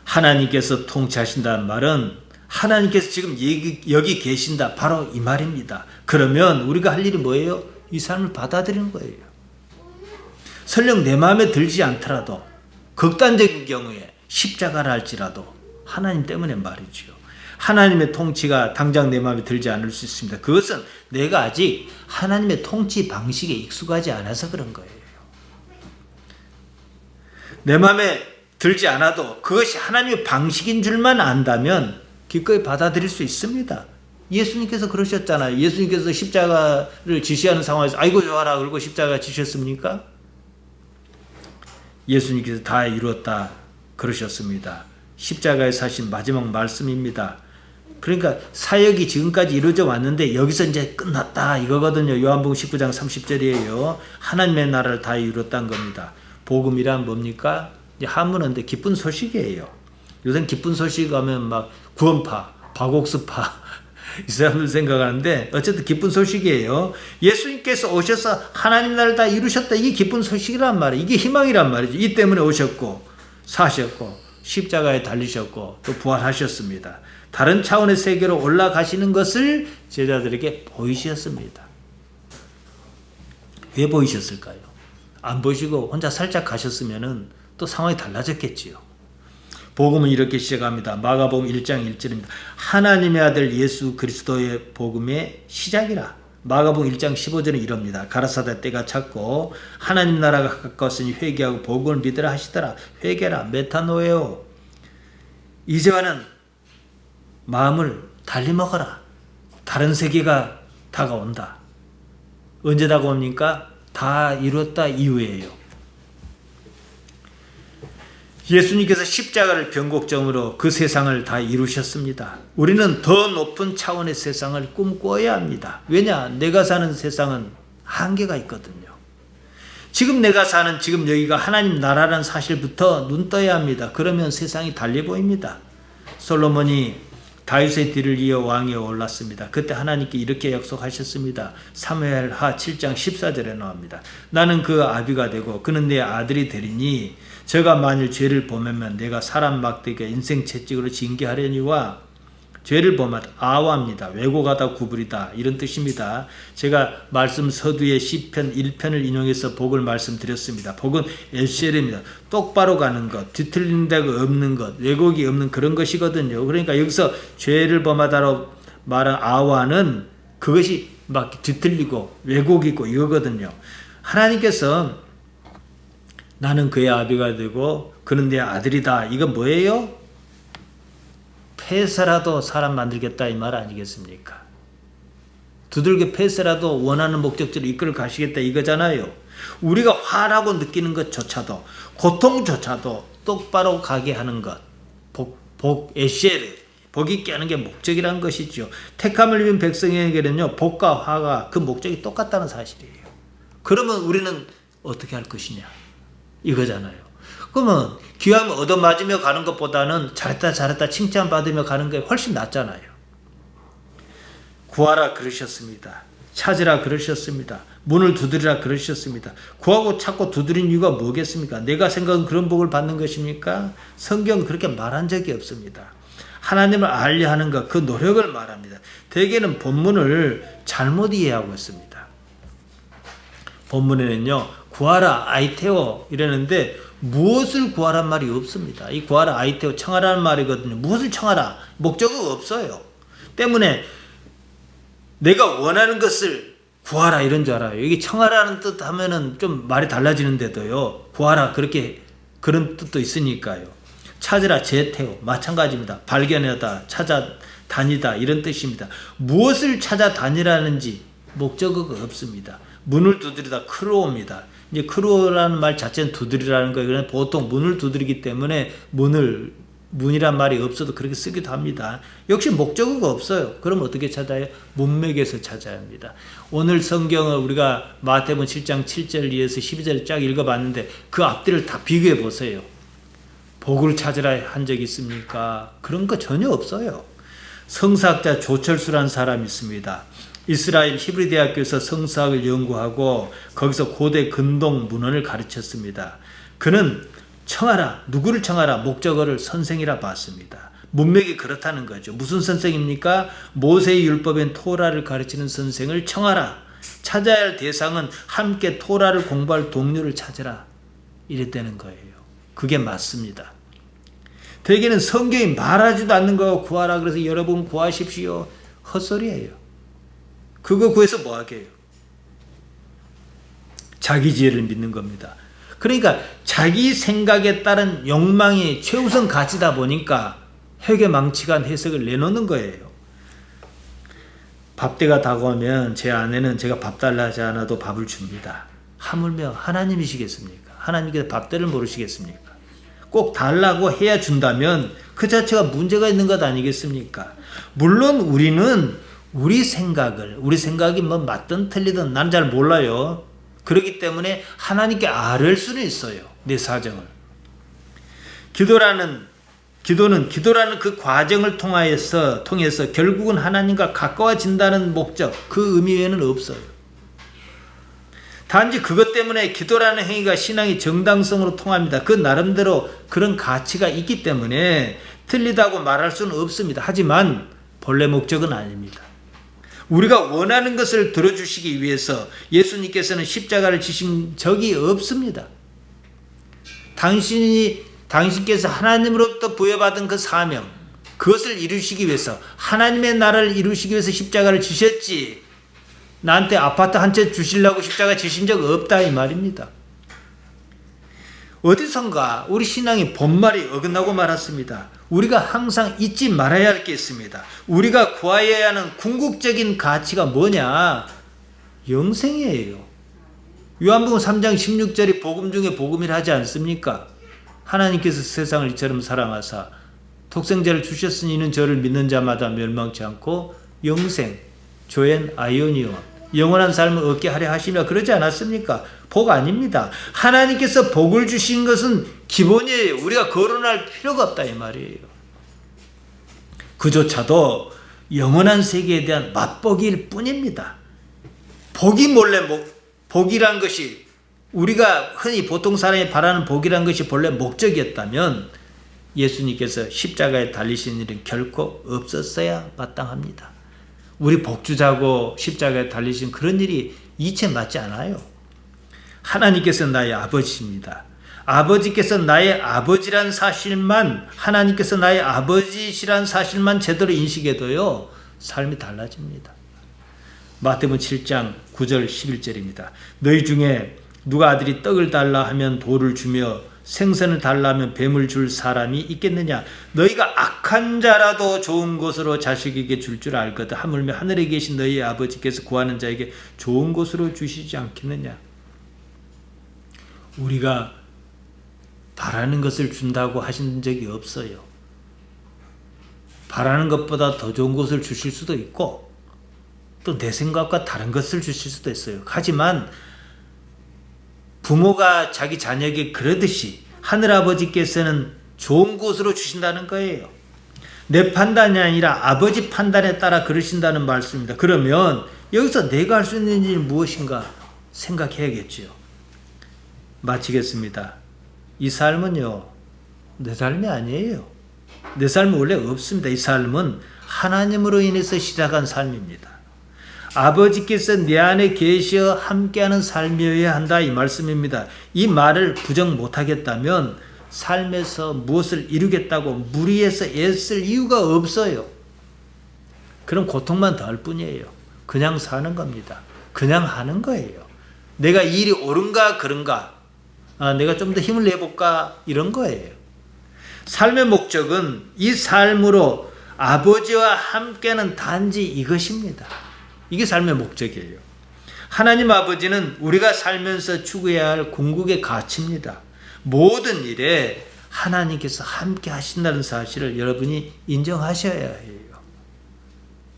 하나님께서 통치하신다는 말은 하나님께서 지금 여기 계신다, 바로 이 말입니다. 그러면 우리가 할 일이 뭐예요? 이 삶을 받아들이는 거예요. 설령 내 마음에 들지 않더라도 극단적인 경우에 십자가를 할지라도 하나님 때문에 말이죠. 하나님의 통치가 당장 내 마음에 들지 않을 수 있습니다. 그것은 내가 아직 하나님의 통치 방식에 익숙하지 않아서 그런 거예요. 내 마음에 들지 않아도 그것이 하나님의 방식인 줄만 안다면 기꺼이 받아들일 수 있습니다. 예수님께서 그러셨잖아요. 예수님께서 십자가를 지시하는 상황에서 아이고 좋아라 그러고 십자가 지셨습니까? 예수님께서 다 이루었다 그러셨습니다. 십자가에 사신 마지막 말씀입니다. 그러니까 사역이 지금까지 이루어져 왔는데 여기서 이제 끝났다 이거거든요. 요한복음 19장 30절이에요. 하나님의 나라를 다 이루었다는 겁니다. 복음이란 뭡니까? 한문어인데 기쁜 소식이에요. 요새는 기쁜 소식 하면 막 구원파, 박옥수파 이 사람들 생각하는데 어쨌든 기쁜 소식이에요. 예수님께서 오셔서 하나님 나라를 다 이루셨다. 이게 기쁜 소식이란 말이에요. 이게 희망이란 말이죠. 이 때문에 오셨고 사셨고 십자가에 달리셨고 또 부활하셨습니다. 다른 차원의 세계로 올라가시는 것을 제자들에게 보이셨습니다. 왜 보이셨을까요? 안 보시고 혼자 살짝 가셨으면은 또 상황이 달라졌겠지요. 복음은 이렇게 시작합니다. 마가복음 1장 1절입니다. 하나님의 아들 예수 그리스도의 복음의 시작이라. 마가복음 1장 15절은 이럽니다. 가라사대 때가 찼고 하나님 나라가 가까웠으니 회개하고 복음을 믿으라 하시더라. 회개라 메타노에오. 이제와는 마음을 달리 먹어라. 다른 세계가 다가온다. 언제 다가옵니까? 다 이뤘다 이후에요. 예수님께서 십자가를 변곡점으로 그 세상을 다 이루셨습니다. 우리는 더 높은 차원의 세상을 꿈꿔야 합니다. 왜냐? 내가 사는 세상은 한계가 있거든요. 지금 내가 사는 지금 여기가 하나님 나라라는 사실부터 눈 떠야 합니다. 그러면 세상이 달리 보입니다. 솔로몬이 다윗의 뒤를 이어 왕위에 올랐습니다. 그때 하나님께 이렇게 약속하셨습니다. 사무엘하 7장 14절에 나옵니다. 나는 그 아비가 되고 그는 내 아들이 되리니 저가 만일 죄를 범하면 내가 사람 막대기가 인생 채찍으로 징계하려니와 죄를 범하다 아와입니다. 왜곡하다 구부리다 이런 뜻입니다. 제가 말씀 서두에 시편 1편을 인용해서 복을 말씀드렸습니다. 복은 엘셀입니다. 똑바로 가는 것, 뒤틀린 데가 없는 것, 왜곡이 없는 그런 것이거든요. 그러니까 여기서 죄를 범하다로 말한 아와는 그것이 막 뒤틀리고 왜곡이고 이거거든요. 하나님께서 나는 그의 아비가 되고 그는 내 아들이다. 이건 뭐예요? 패서라도 사람 만들겠다 이 말 아니겠습니까? 두들겨 패서라도 원하는 목적지로 이끌어 가시겠다 이거잖아요. 우리가 화나고 느끼는 것조차도 고통조차도 똑바로 가게 하는 것 에쉐르 복 있게 하는 게 목적이라는 것이죠. 택함을 입은 백성에게는요 복과 화가 그 목적이 똑같다는 사실이에요. 그러면 우리는 어떻게 할 것이냐 이거잖아요. 그러면 귀하면 얻어맞으며 가는 것보다는 잘했다 칭찬받으며 가는 게 훨씬 낫잖아요. 구하라 그러셨습니다. 찾으라 그러셨습니다. 문을 두드리라 그러셨습니다. 구하고 찾고 두드린 이유가 뭐겠습니까? 내가 생각한 그런 복을 받는 것입니까? 성경은 그렇게 말한 적이 없습니다. 하나님을 알려 하는 것, 그 노력을 말합니다. 대개는 본문을 잘못 이해하고 있습니다. 본문에는요, 구하라, 아이테오 이러는데 무엇을 구하란 말이 없습니다. 이 구하라, 아이테오, 청하라는 말이거든요. 무엇을 청하라? 목적어가 없어요. 때문에 내가 원하는 것을 구하라 이런 줄 알아요. 여기 청하라는 뜻 하면은 좀 말이 달라지는데도요. 구하라 그런 뜻도 있으니까요. 찾으라, 제테오 마찬가지입니다. 발견하다, 찾아다니다 이런 뜻입니다. 무엇을 찾아다니라는지 목적어가 없습니다. 문을 두드리다 크로옵니다. 이제 크로라는 말 자체는 두드리라는 거예요. 보통 문을 두드리기 때문에 문이란 말이 없어도 그렇게 쓰기도 합니다. 역시 목적어가 없어요. 그럼 어떻게 찾아요? 문맥에서 찾아야 합니다. 오늘 성경을 우리가 마태복음 7장 7절 이어서 12절 쫙 읽어봤는데 그 앞뒤를 다 비교해 보세요. 복을 찾으라 한 적 있습니까? 그런 거 전혀 없어요. 성사학자 조철수라는 사람이 있습니다. 이스라엘 히브리 대학교에서 성사학을 연구하고 거기서 고대 근동 문헌을 가르쳤습니다. 그는 청하라, 누구를 청하라, 목적어를 선생이라 봤습니다. 문맥이 그렇다는 거죠. 무슨 선생입니까? 모세의 율법인 토라를 가르치는 선생을 청하라. 찾아야 할 대상은 함께 토라를 공부할 동료를 찾으라. 이랬다는 거예요. 그게 맞습니다. 대개는 성경이 말하지도 않는 거 구하라 그래서 여러분 구하십시오. 헛소리예요. 그거 구해서 뭐 하게요? 자기 지혜를 믿는 겁니다. 그러니까 자기 생각에 따른 욕망이 최우선 가치다 보니까 회개망측한 해석을 내놓는 거예요. 밥때가 다가오면 제 아내는 제가 밥 달라 하지 않아도 밥을 줍니다. 하물며 하나님이시겠습니까? 하나님께서 밥때를 모르시겠습니까? 꼭 달라고 해야 준다면 그 자체가 문제가 있는 것 아니겠습니까? 물론 우리는 우리 생각이 뭐 맞든 틀리든 난 잘 몰라요. 그렇기 때문에 하나님께 아뢰을 수는 있어요. 내 사정을. 기도라는 그 과정을 통해서 결국은 하나님과 가까워진다는 목적, 그 의미 외에는 없어요. 단지 그것 때문에 기도라는 행위가 신앙의 정당성으로 통합니다. 그 나름대로 그런 가치가 있기 때문에 틀리다고 말할 수는 없습니다. 하지만 본래 목적은 아닙니다. 우리가 원하는 것을 들어주시기 위해서 예수님께서는 십자가를 지신 적이 없습니다. 당신께서 하나님으로부터 부여받은 그 사명, 그것을 이루시기 위해서, 하나님의 나라를 이루시기 위해서 십자가를 지셨지, 나한테 아파트 한 채 주시려고 십자가 지신 적 없다 이 말입니다. 어디선가 우리 신앙이 본말이 어긋나고 말았습니다. 우리가 항상 잊지 말아야 할 게 있습니다. 우리가 구하여야 하는 궁극적인 가치가 뭐냐? 영생이에요. 요한복음 3장 16절이 복음 중에 복음이라 하지 않습니까? 하나님께서 세상을 이처럼 사랑하사 독생자를 주셨으니 이는 저를 믿는 자마다 멸망치 않고 영생, 조엔 아이오니온, 영원한 삶을 얻게 하려 하시며 그러지 않았습니까? 복 아닙니다. 하나님께서 복을 주신 것은 기본이에요. 우리가 거론할 필요가 없다 이 말이에요. 그조차도 영원한 세계에 대한 맛보기일 뿐입니다. 복이란 것이 우리가 흔히 보통 사람이 바라는 복이란 것이 본래 목적이었다면 예수님께서 십자가에 달리신 일은 결코 없었어야 마땅합니다. 우리 복주자고 십자가에 달리신 그런 일이 이체 맞지 않아요. 하나님께서 나의 아버지입니다. 아버지께서 나의 아버지란 사실만, 하나님께서 나의 아버지시란 사실만 제대로 인식해도요, 삶이 달라집니다. 마태복음 7장 9절 11절입니다. 너희 중에 누가 아들이 떡을 달라 하면 돌을 주며 생선을 달라 하면 뱀을 줄 사람이 있겠느냐? 너희가 악한 자라도 좋은 것으로 자식에게 줄 줄 알거든. 하물며 하늘에 계신 너희 아버지께서 구하는 자에게 좋은 것으로 주시지 않겠느냐? 우리가 바라는 것을 준다고 하신 적이 없어요. 바라는 것보다 더 좋은 것을 주실 수도 있고 또 내 생각과 다른 것을 주실 수도 있어요. 하지만 부모가 자기 자녀에게 그러듯이 하늘아버지께서는 좋은 것으로 주신다는 거예요. 내 판단이 아니라 아버지 판단에 따라 그러신다는 말씀입니다. 그러면 여기서 내가 할 수 있는 일이 무엇인가 생각해야겠죠. 마치겠습니다. 이 삶은요, 내 삶이 아니에요. 내 삶은 원래 없습니다. 이 삶은 하나님으로 인해서 시작한 삶입니다. 아버지께서 내 안에 계시어 함께하는 삶이어야 한다 이 말씀입니다. 이 말을 부정 못하겠다면 삶에서 무엇을 이루겠다고 무리해서 애쓸 이유가 없어요. 그럼 고통만 더할 뿐이에요. 그냥 사는 겁니다. 그냥 하는 거예요. 내가 이 일이 옳은가 그런가, 내가 좀 더 힘을 내볼까 이런 거예요. 삶의 목적은 이 삶으로 아버지와 함께하는 단지 이것입니다. 이게 삶의 목적이에요. 하나님 아버지는 우리가 살면서 추구해야 할 궁극의 가치입니다. 모든 일에 하나님께서 함께 하신다는 사실을 여러분이 인정하셔야 해요.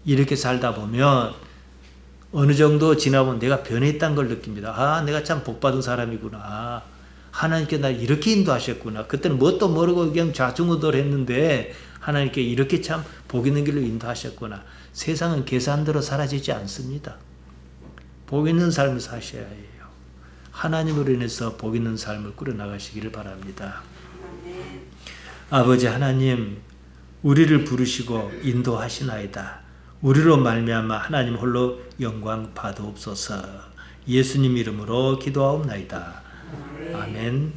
이렇게 살다 보면 어느 정도 지나보면 내가 변했다는 걸 느낍니다. 내가 참 복받은 사람이구나. 하나님께 날 이렇게 인도하셨구나. 그때는 뭣도 모르고 그냥 좌충우돌 했는데 하나님께 이렇게 참 복 있는 길로 인도하셨구나. 세상은 계산대로 사라지지 않습니다. 복 있는 삶을 사셔야 해요. 하나님으로 인해서 복 있는 삶을 꾸려나가시기를 바랍니다. 아버지 하나님, 우리를 부르시고 인도하시나이다. 우리로 말미암아 하나님 홀로 영광 받으옵소서. 예수님 이름으로 기도하옵나이다. 아멘.